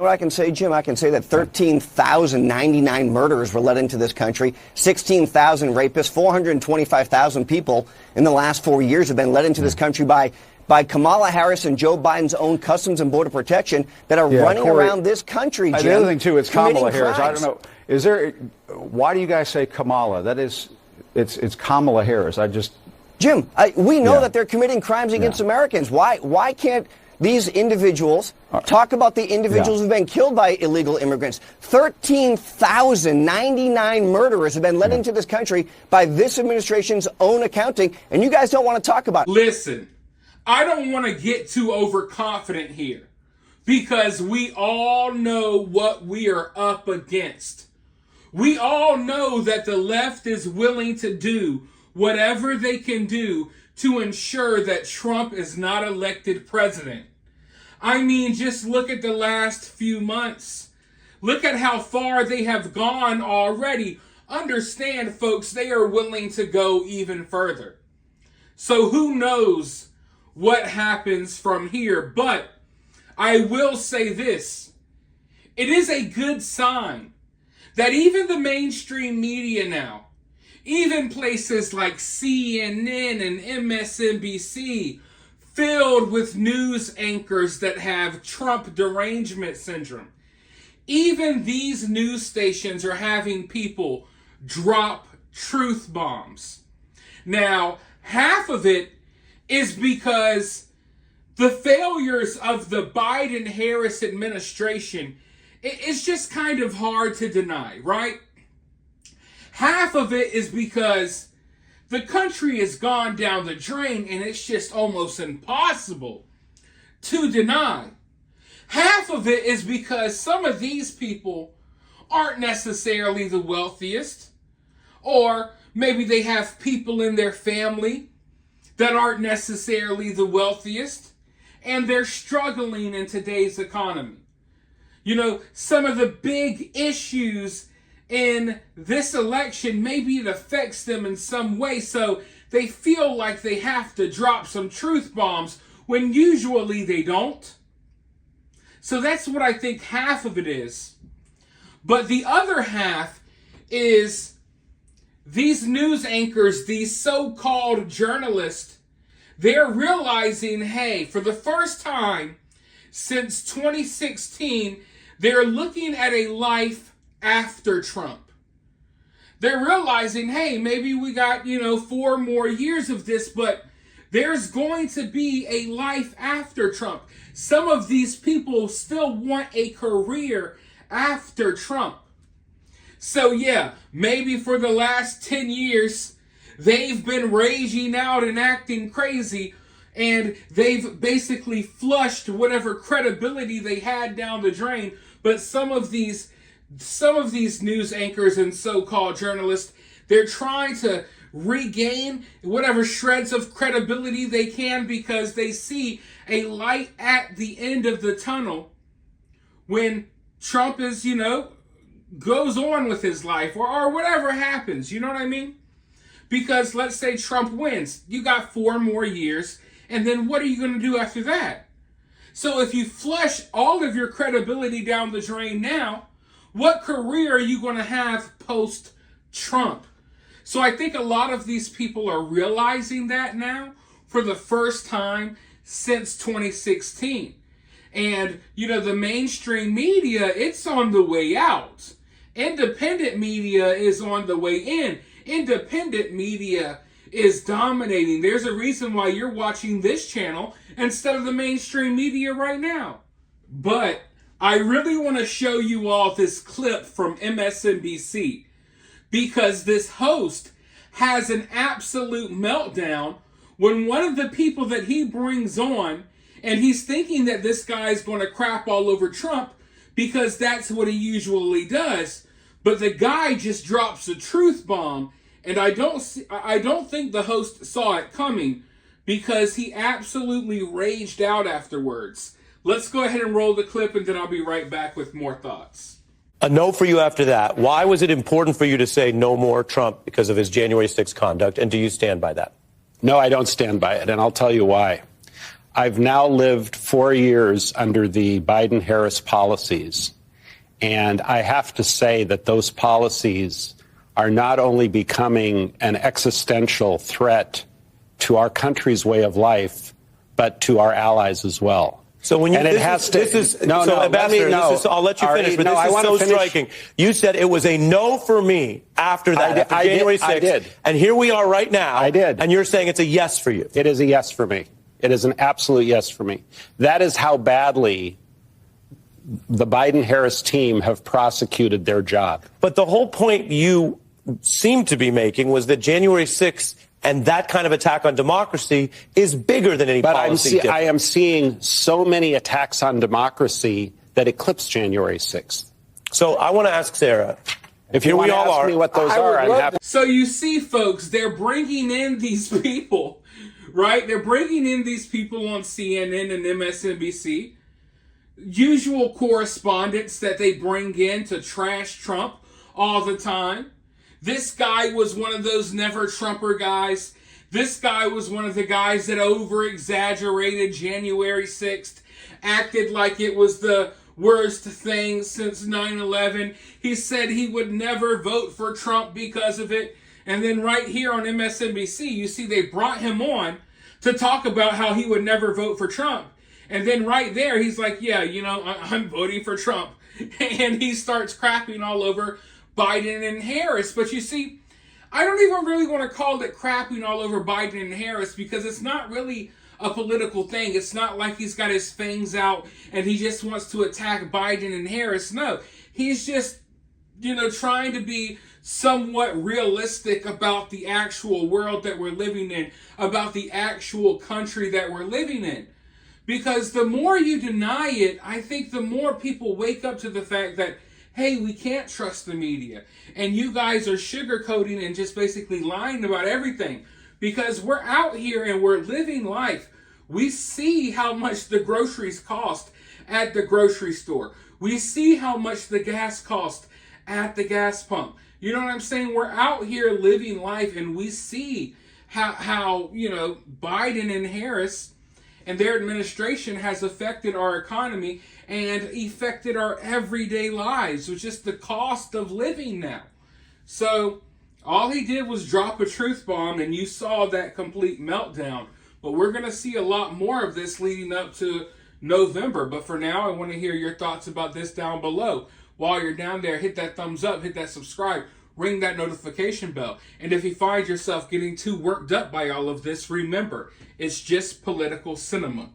What I can say, Jim, I can say that 13,099 murderers were let into this country, 16,000 rapists, 425,000 people in the last 4 years have been let into this country by Kamala Harris and Joe Biden's own Customs and Border Protection that are running around this country, Jim. The other thing, too, it's Kamala Harris. Crimes. I don't know. Why do you guys say Kamala? That is, it's Kamala Harris. Jim, we know that they're committing crimes against Americans. Why can't these individuals talk about the individuals who've been killed by illegal immigrants? 13,099 murderers have been let into this country by this administration's own accounting, and you guys don't want to talk about it. Listen, I don't want to get too overconfident here because we all know what we are up against. We all know that the left is willing to do whatever they can do to ensure that Trump is not elected president. I mean, just look at the last few months. Look at how far they have gone already. Understand, folks, they are willing to go even further. So who knows what happens from here? But I will say this. It is a good sign that even the mainstream media now, even places like CNN and MSNBC, filled with news anchors that have Trump derangement syndrome. Even these news stations are having people drop truth bombs. Now, half of it is because the failures of the Biden-Harris administration is just kind of hard to deny, right? Half of it is because the country has gone down the drain and it's just almost impossible to deny. Half of it is because some of these people aren't necessarily the wealthiest, or maybe they have people in their family that aren't necessarily the wealthiest, and they're struggling in today's economy. You know, some of the big issues in this election, maybe it affects them in some way, so they feel like they have to drop some truth bombs when usually they don't. So that's what I think half of it is. But the other half is these news anchors, these so-called journalists, they're realizing, hey, for the first time since 2016, they're looking at a life after Trump. They're realizing, hey, maybe we got, 4 more years of this, but there's going to be a life after Trump. Some of these people still want a career after Trump. So yeah, maybe for the last 10 years, they've been raging out and acting crazy, and they've basically flushed whatever credibility they had down the drain. But some of these news anchors and so-called journalists, they're trying to regain whatever shreds of credibility they can because they see a light at the end of the tunnel when Trump is, goes on with his life or whatever happens. You know what I mean? Because let's say Trump wins. You got 4 more years, and then what are you going to do after that? So if you flush all of your credibility down the drain now, what career are you going to have post-Trump? So I think a lot of these people are realizing that now for the first time since 2016. And, the mainstream media, it's on the way out. Independent media is on the way in. Independent media is dominating. There's a reason why you're watching this channel instead of the mainstream media right now. But I really want to show you all this clip from MSNBC because this host has an absolute meltdown when one of the people that he brings on, and he's thinking that this guy's going to crap all over Trump because that's what he usually does, but the guy just drops a truth bomb, and I don't think the host saw it coming because he absolutely raged out afterwards. Let's go ahead and roll the clip, and then I'll be right back with more thoughts. A no for you after that. Why was it important for you to say no more Trump because of his January 6th conduct, and do you stand by that? No, I don't stand by it, and I'll tell you why. I've now lived 4 years under the Biden-Harris policies, and I have to say that those policies are not only becoming an existential threat to our country's way of life, but to our allies as well. So when you and Ambassador, this is I'll let you finish, but this is so striking. You said it was a no for me after that, after January 6th. I did. And here we are right now. I did. And you're saying it's a yes for you. It is a yes for me. It is an absolute yes for me. That is how badly the Biden-Harris team have prosecuted their job. But the whole point you seem to be making was that January 6th and that kind of attack on democracy is bigger than any policy difference. I am seeing so many attacks on democracy that eclipse January 6th. So I want to ask Sarah, if you want to ask me what those are, I'm happy. So you see, folks, they're bringing in these people, right? They're bringing in these people on CNN and MSNBC, usual correspondents that they bring in to trash Trump all the time. This guy was one of those never-Trumper guys. This guy was one of the guys that over-exaggerated January 6th, acted like it was the worst thing since 9/11. He said he would never vote for Trump because of it. And then right here on MSNBC, you see they brought him on to talk about how he would never vote for Trump. And then right there, he's like, yeah, you know, I'm voting for Trump. And he starts crapping all over Biden and Harris. But you see, I don't even really want to call it crapping all over Biden and Harris because it's not really a political thing. It's not like he's got his fangs out and he just wants to attack Biden and Harris. No, he's just, you know, trying to be somewhat realistic about the actual world that we're living in, about the actual country that we're living in. Because the more you deny it, I think the more people wake up to the fact that, hey, we can't trust the media. And you guys are sugarcoating and just basically lying about everything. Because we're out here and we're living life. We see how much the groceries cost at the grocery store. We see how much the gas cost at the gas pump. You know what I'm saying? We're out here living life and we see how you know, Biden and Harris and their administration has affected our economy and affected our everyday lives, which is the cost of living now. So all he did was drop a truth bomb and you saw that complete meltdown. But we're going to see a lot more of this leading up to November. But for now, I want to hear your thoughts about this down below. While you're down there, hit that thumbs up, hit that subscribe, ring that notification bell. And if you find yourself getting too worked up by all of this, remember, it's just political cinema.